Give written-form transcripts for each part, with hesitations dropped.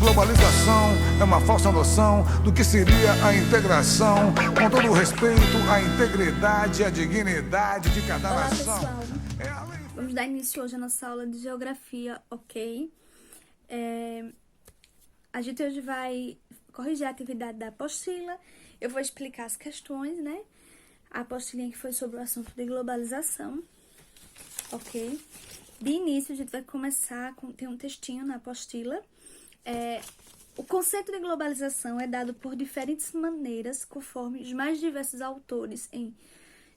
Globalização é uma falsa noção do que seria a integração, com todo o respeito à integridade e à dignidade de cada Olá, nação. pessoal. Vamos dar início hoje à nossa aula de geografia, ok? A gente hoje vai corrigir a atividade da apostila. Eu vou explicar as questões, né? A apostilinha que foi sobre o assunto de globalização, ok? De início, a gente vai começar com... Tem um textinho na apostila. O conceito de globalização é dado por diferentes maneiras, conforme os mais diversos autores em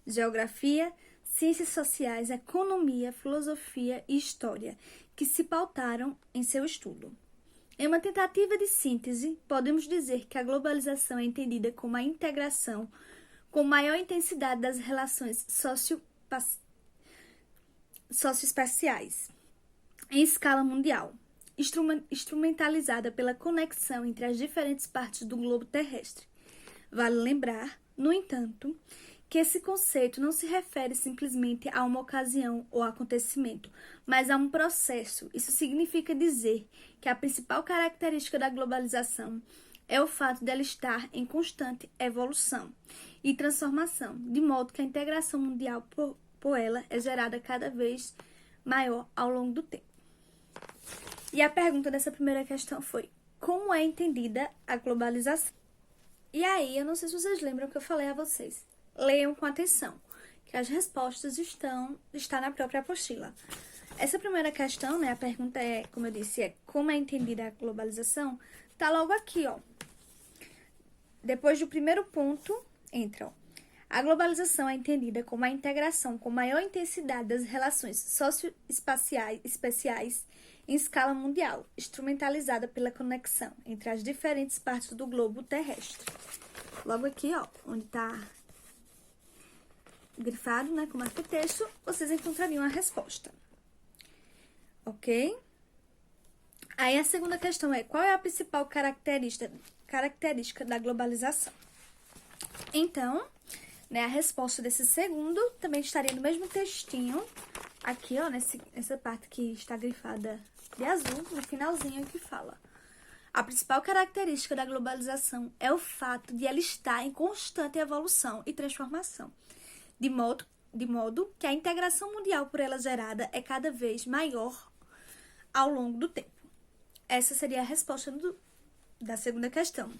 geografia, ciências sociais, economia, filosofia e história, que se pautaram em seu estudo. Em uma tentativa de síntese, podemos dizer que a globalização é entendida como a integração com maior intensidade das relações socioespaciais em escala mundial, instrumentalizada pela conexão entre as diferentes partes do globo terrestre. Vale lembrar, no entanto, que esse conceito não se refere simplesmente a uma ocasião ou acontecimento, mas a um processo. Isso significa dizer que a principal característica da globalização é o fato dela estar em constante evolução e transformação, de modo que a integração mundial por ela é gerada cada vez maior ao longo do tempo. E a pergunta dessa primeira questão foi: como é entendida a globalização? E aí, eu não sei se vocês lembram que eu falei a vocês. Leiam com atenção, que as respostas estão na própria apostila. Essa primeira questão, né, a pergunta é, como eu disse, como é entendida a globalização? Tá logo aqui, ó. Depois do primeiro ponto, entra, ó. A globalização é entendida como a integração com maior intensidade das relações socioespaciais em escala mundial, instrumentalizada pela conexão entre as diferentes partes do globo terrestre. Logo aqui, ó, onde tá grifado, né, com marca-texto, vocês encontrariam a resposta. Ok? Aí a segunda questão é: qual é a principal característica da globalização? Então, né, a resposta desse segundo também estaria no mesmo textinho, aqui, ó, nessa parte que está grifada de azul, no finalzinho que fala: a principal característica da globalização é o fato de ela estar em constante evolução e transformação, de modo que a integração mundial por ela gerada é cada vez maior ao longo do tempo. Essa seria a resposta da segunda questão.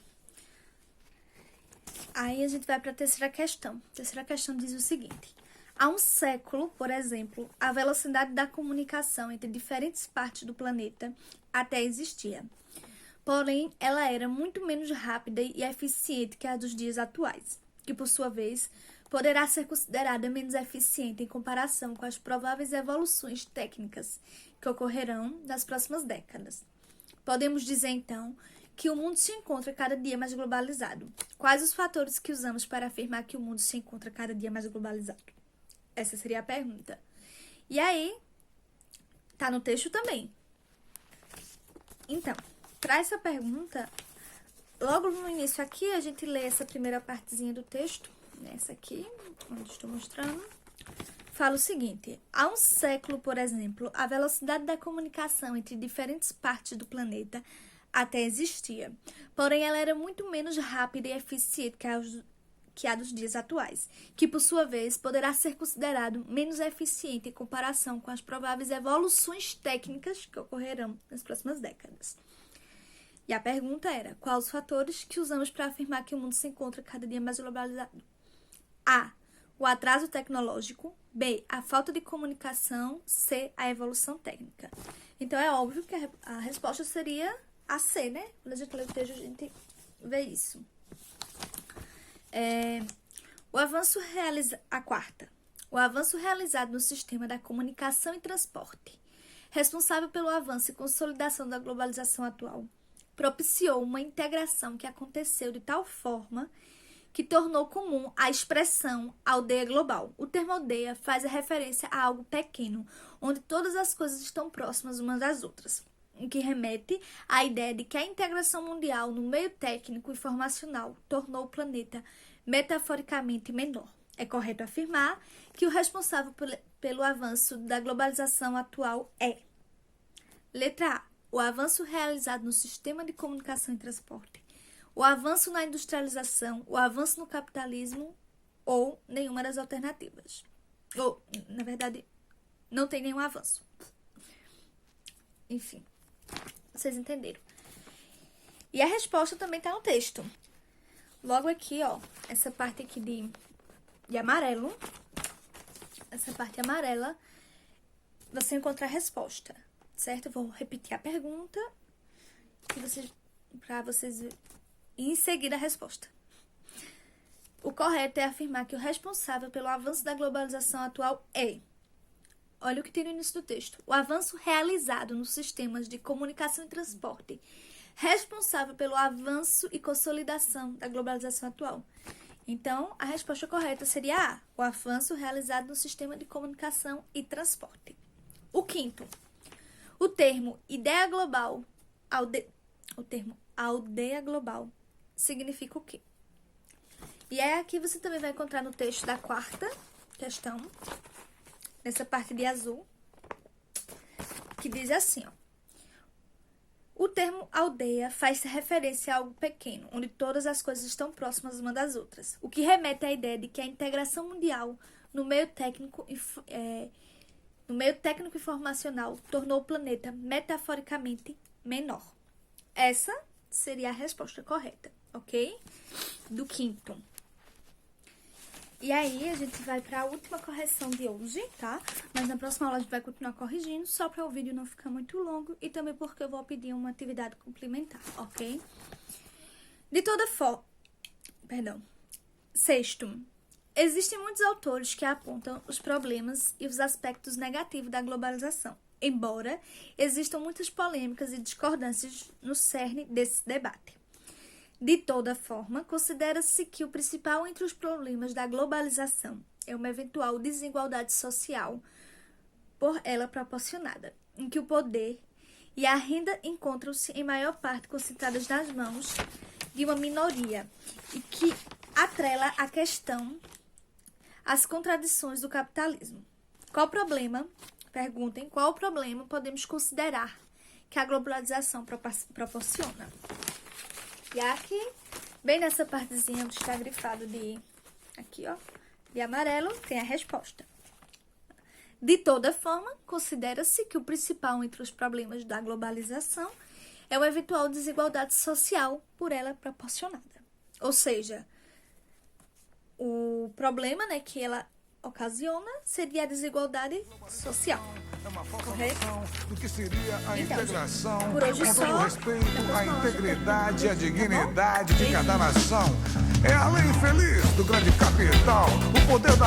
Aí a gente vai para a terceira questão. A terceira questão diz o seguinte: há um século, por exemplo, a velocidade da comunicação entre diferentes partes do planeta até existia. Porém, ela era muito menos rápida e eficiente que a dos dias atuais, que, por sua vez, poderá ser considerada menos eficiente em comparação com as prováveis evoluções técnicas que ocorrerão nas próximas décadas. Podemos dizer, então, que o mundo se encontra cada dia mais globalizado. Quais os fatores que usamos para afirmar que o mundo se encontra cada dia mais globalizado? Essa seria a pergunta. E aí, tá no texto também. Então, para essa pergunta, logo no início aqui, a gente lê essa primeira partezinha do texto, nessa aqui, onde estou mostrando. Fala o seguinte: há um século, por exemplo, a velocidade da comunicação entre diferentes partes do planeta até existia. Porém, ela era muito menos rápida e eficiente que a dos dias atuais, que, por sua vez, poderá ser considerado menos eficiente em comparação com as prováveis evoluções técnicas que ocorrerão nas próximas décadas. E a pergunta era: quais os fatores que usamos para afirmar que o mundo se encontra cada dia mais globalizado? A. O atraso tecnológico. B. A falta de comunicação. C. A evolução técnica. Então, é óbvio que a resposta seria a C, né? Quando a gente lê o texto, a gente vê isso. A quarta. O avanço realizado no sistema da comunicação e transporte, responsável pelo avanço e consolidação da globalização atual, propiciou uma integração que aconteceu de tal forma que tornou comum a expressão aldeia global. O termo aldeia faz a referência a algo pequeno, onde todas as coisas estão próximas umas das outras, o que remete à ideia de que a integração mundial no meio técnico e informacional tornou o planeta metaforicamente menor. É correto afirmar que o responsável pelo avanço da globalização atual é: letra A, o avanço realizado no sistema de comunicação e transporte, o avanço na industrialização, o avanço no capitalismo ou nenhuma das alternativas. Ou, na verdade, não tem nenhum avanço. Enfim, vocês entenderam. E a resposta também está no texto. Logo aqui, ó, essa parte aqui de amarelo, essa parte amarela, você encontra a resposta, certo? Eu vou repetir a pergunta para vocês e em seguida a resposta. O correto é afirmar que o responsável pelo avanço da globalização atual é... Olha o que tem no início do texto. O avanço realizado nos sistemas de comunicação e transporte, responsável pelo avanço e consolidação da globalização atual. Então, a resposta correta seria A, o avanço realizado no sistema de comunicação e transporte. O quinto, o termo ideia global, aldeia global, significa o quê? E aqui você também vai encontrar no texto da quarta questão, nessa parte de azul, que diz assim, ó. O termo aldeia faz referência a algo pequeno, onde todas as coisas estão próximas uma das outras, o que remete à ideia de que a integração mundial no meio técnico e informacional tornou o planeta metaforicamente menor. Essa seria a resposta correta, ok? Do quinto. E aí, a gente vai para a última correção de hoje, tá? Mas na próxima aula a gente vai continuar corrigindo, só para o vídeo não ficar muito longo e também porque eu vou pedir uma atividade complementar, ok? De toda forma... Sexto. Existem muitos autores que apontam os problemas e os aspectos negativos da globalização, embora existam muitas polêmicas e discordâncias no cerne desse debate. De toda forma, considera-se que o principal entre os problemas da globalização é uma eventual desigualdade social por ela proporcionada, em que o poder e a renda encontram-se em maior parte concentradas nas mãos de uma minoria e que atrela a questão às contradições do capitalismo. Qual problema, perguntem, qual problema podemos considerar que a globalização proporciona? E aqui, bem nessa partezinha onde está grifado aqui, ó, de amarelo, tem a resposta. De toda forma, considera-se que o principal entre os problemas da globalização é uma eventual desigualdade social por ela proporcionada. Ou seja, o problema, né, que ela ocasiona seria a desigualdade social. É uma falsa Correto? noção do que seria a Então, integração, gente, por hoje com só. todo o respeito à integridade e à Tá bom? dignidade de cada Beijinho. nação. É a lei infeliz do grande capital, o poder da